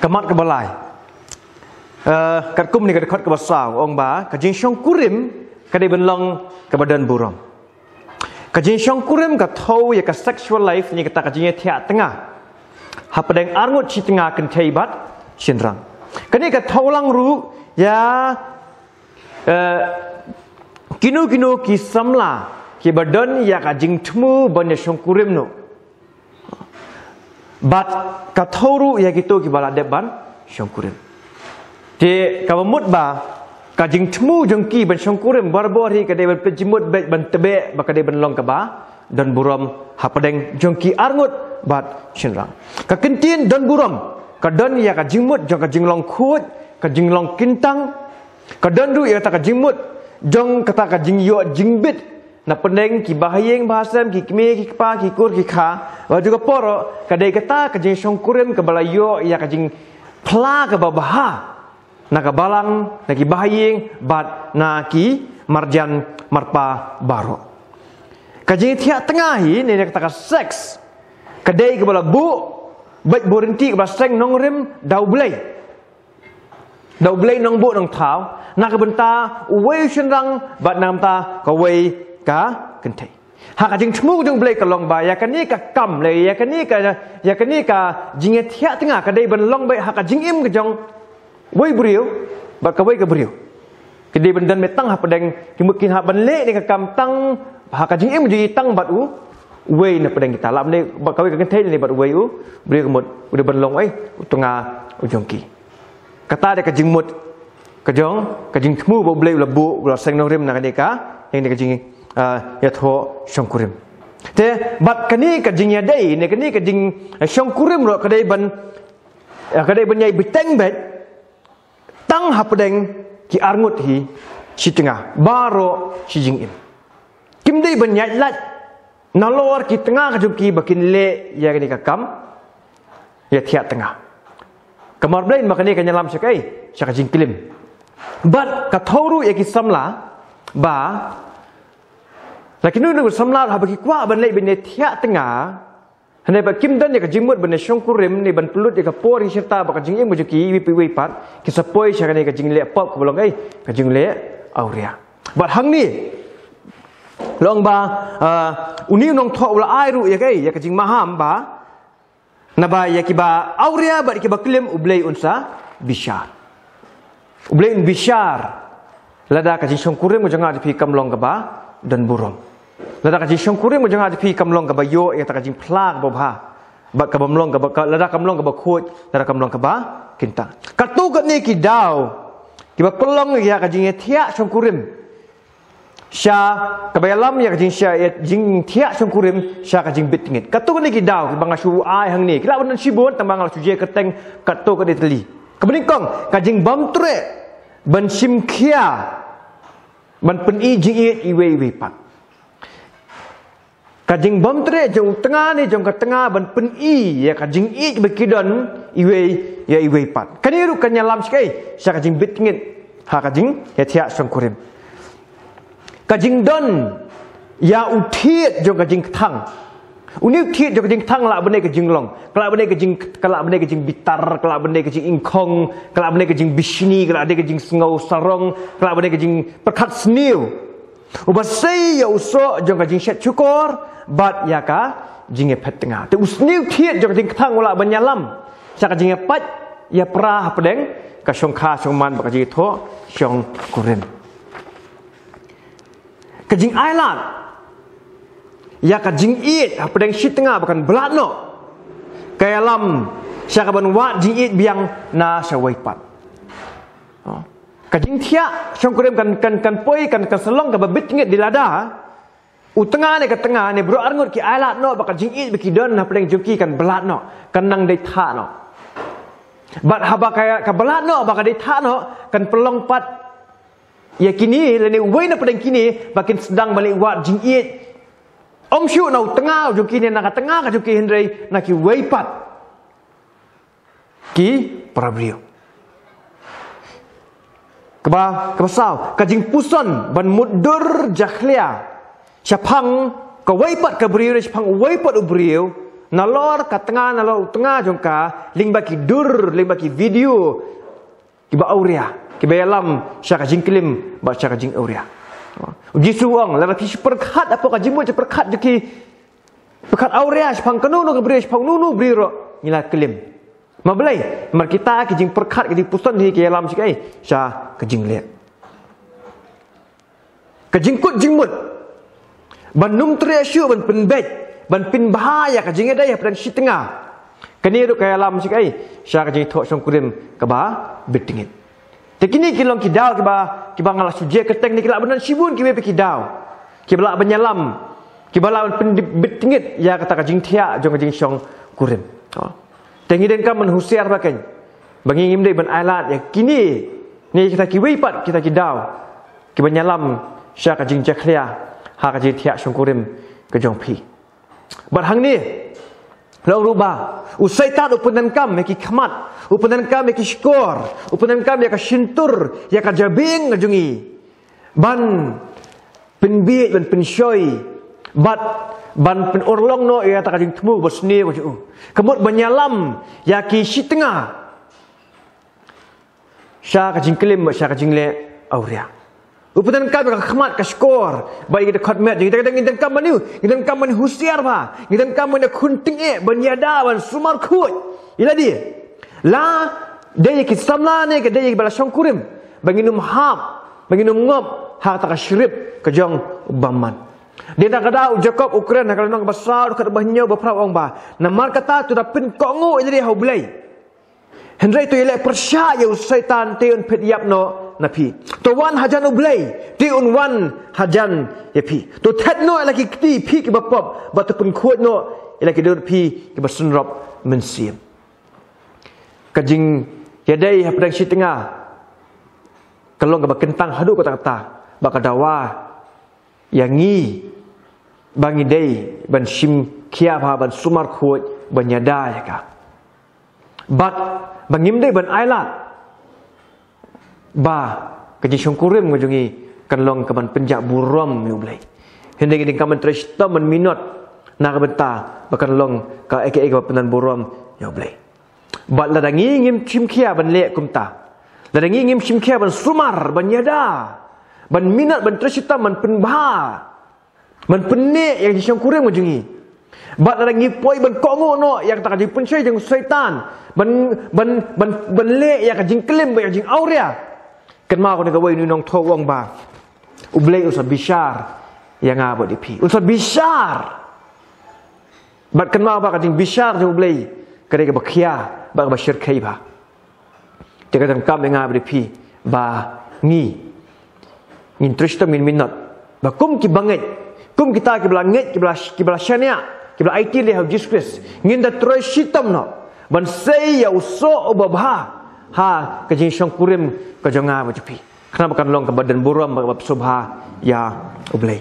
kemat kebalai kat kum ni kat khot ke basau ong ba kajing syong kurim kadai benlong ke badan buram kajing syong kurim ka thau ya ka sexual life ni kata kajing thia tengah ha padang arngut chi tengah kan thaibat chinrang kani ka thau lang ru ya kinu ki samla ki badan ya kajing thmu ban syong kurim no bat ka thau ya gitu ki bala deban syong kurim ti kamut ba kajing thmu jengki ban syong kurim barbor hi kadai ban pejimut ban tebe ba kadai ban long ka ba dan buram ha padang jengki arngut bat chinrang ka kentin dan buram ka dan ya ka jingmut jong ka jinglong khut ka jinglong kintang ka dan ru ya ta ka jingmut jong kata ka jingyo jingbit na pendeng ki bahayeng bahasam ki kme ki pa ki kur ki kha wa juga poro kadai kata ka jing syong kurim ka balayo ya ka jing pla ka babaha na ka balang na ki bahayeng bat na ki marjan marpa baro kajing thia tengah hi ni kata ka seks kadai ke bala bu baik berhenti ke bala seng nong rim dau blai nong bu nong thau na ka benta wei shenrang bat nam ta ka wei ka kentai ha kajing thmu jong blai ka long ba ya kani ka kam le ya kani ka jing thia tengah kadai ban long bai ha ka jing im ke jong wei beriu bat ka wei ka beriu kadai ban dan metang ha padang ki mungkin ha ban le ni ka kam tang ha ka jing im ji tang bat u wei na padang kita lam ni bat ka wei ka kentai ni bat wei u beriu ka mut udah ban long ai tengah ujong ki kata dia ka jing mut ka jong ka jing thmu bo blai la bu la seng nong rim na ka ka yang ni ka jing ya tho syong kurim te bat kani ka jing ya dai ni kani ka jing syong kurim ro kadai ban nyai biteng bet tang ha padang ki arngut hi si tengah baro si jing im kim dai ban nyai lat nalor ki tengah ka ki bakin le ya kani ka kam ya thia tengah kamar blain makani ka nyalam sakai saka jing kilim bat ka thoru ya ki samla ba lakini nu samla ha bagi kwa ban le bin thia tengah hane ba kim dan ya ka jingmut ban syong kurim ni ban pelut ya ka pori serta ba ka jing im bujuki wi pi pat ki sapoi saka ni ka jing le pop ka bolong ka jing le auria bat hang ni long ba uni nong tho ula ai ru ya kai ya ka jing maham ba na ba ya ki ba auria ba ki ba klim ublei unsa bishar ublei bishar lada ka jing syong kurim mo janga di kam long ka ba dan burom lada ka jing syong kurim mo janga di kam long ka ba yo ya ta ka jing plak ba ba ba ka bam long ka ba lada kam long ka ba khut lada kam long ka ba kinta ka tu ka ni ki dau ki ba pelong ya ka jing thia syong kurim sya ka ba lam ya ka jing sya jing thia syong kurim sya ka jing bit ngit ka tu ka ni ki dau ki bang su ai hang ni ki la ban sibon tambang la su je ka teng ka tu ka di teli ka benikong ka jing bam tre ban sim khia ban pen i jing i wei pat kajing bom tre jong tengah ni jong ka tengah ban pen i ya kajing i bekidon i wei pat kani ru kan nyalam skai sa kajing bit ngit ha kajing ya thia song kurim kajing don ya uthiet jong kajing thang uni thiet jong kajing thang la bane kajing long kala bane kajing bitar kala bane kajing ingkong kala bane kajing bishni kala bane kajing sngau sarong kala bane kajing perkhat sniu ubasai ya uso jong kajing shet cukor bat ya ka jing phet tengah te usniu thiet jong kajing thang la ban nyalam sa kajing pat ya pra pedeng ka syong kha syong man ba kajing tho syong kurim kajing ailat ya ka jing it apa deng shit tengah bukan belat no kaya lam syaka ban wa jing it biang na syawai pat ka jing thia syong kurim kan poi kan selong ka babit ngit di lada u tengah ni bro arngut ki ailat no baka jing it biki don apa deng juki kan belat no kan nang dei tha no bat haba kaya ka belat no baka dei tha no kan pelong pat ya kini leni wei na padeng kini bakin sedang balik wa jing it Om syu nau tengah juki ni nak tengah ka juki hendrai nak ki weipat ki prabriu keba sau kajing puson ban mudur jakhlia chapang ka weipat ka briu chapang weipat ubriu nalor ka tengah nalor tengah jongka ling baki dur ling baki video kiba auria kiba yalam syaka jingklim ba syaka jing auria uji suang lara ki perkat apa ka jimu perkat jeki perkat auria pang kanu no bri pang nunu bri ro ngila klim mablai mar kita ki jing perkat ki pusan hi ki yalam sykai sya ka jing liat ka jingkut jingmut ban num triasyu ban penbet ban pin bahaya ka jing dai pada si tengah kani ru ka yalam sykai sya ka jing thok song kurim ka ba bitingit tekini kilong kidau kiba ngalah suje keteng ni kila benan sibun kibe kidau kibla banyalam kibala penbitingit ya kata kajing thia jong kajing syong kurim tengi den kam menhusiar bakan bangi ngim dei ban alat ya kini ni kita kiwi pat kita kidau kiba nyalam sya kajing jakhlia ha kajing thia syong kurim ke jong pi bat hang ni long rubah usai tak upunan kam ki khamat upunan kam ki skor upunan kam ya ka shintur ya ka jabing ngajungi ban penbiet ban pensyoi bat ban pen orlong no ya ta kajing temu bosni boju kemut banyalam ya ki sitengah sya kajing klim sya kajing le auria upunan kam ka khamat ka skor bai kita khotmet kita kadang ngidan kam maniu ngidan kam man husiar ba ngidan kam man kunting e banyada ban sumar khut ila dia la dai ki samla ne ke dai bala syongkurim banginum hab banginum ngop ha ta ka syrip ke jong baman dia tak ada Jacob Ukraine kalau nang basar ke bahnya bapra ong ba namar kata tu da pin kongo jadi hau blai Henry tu ile persya ya syaitan teun pet yap no napi to wan hajan ublay ti un wan hajan yapi to tet no lagi ti pi ki bapop batu pun khot no lagi dur pi ki basunrop mensim kajing yadai hapdang si tengah kalong ka kentang hadu kata-kata bakadawa yangi bangi dei ban sim kia ba ban sumar khot ban yada ya ka bat bangim dei ban ailat ba kaji syongkurim ngajungi kanlong kaman penjak buram yublai hendak ini kaman trista men minot nak benta bakan long ka eke ka penan buram yublai bat ladangi ngim chimkhia ban le kumta ladangi ngim chimkhia ban sumar ban yada ban minat ban trista man penba man penne yang syongkurim ngajungi bat ladangi poi ban kongo no yang tak kaji pensai jeng syaitan ban le yang kaji klim yang kaji auria kan mau ni kawai ni nong thawang ba ublay usad bishar yang apa di pi usad bishar bat kan mau ba kading bishar jeng ublay kare ka bakhia ba ba syirkai ba jaga dan kam yang apa di pi ba ngi ngin trista min minat ba kum ki banget kum kita ki blanget ki bla syania ki bla IT le have Jesus ngin da troy shitam no ban sei ya uso obabha ha kajing syongkurim kajonga bajupi kenapa kan long ke badan buram bab subha ya ublay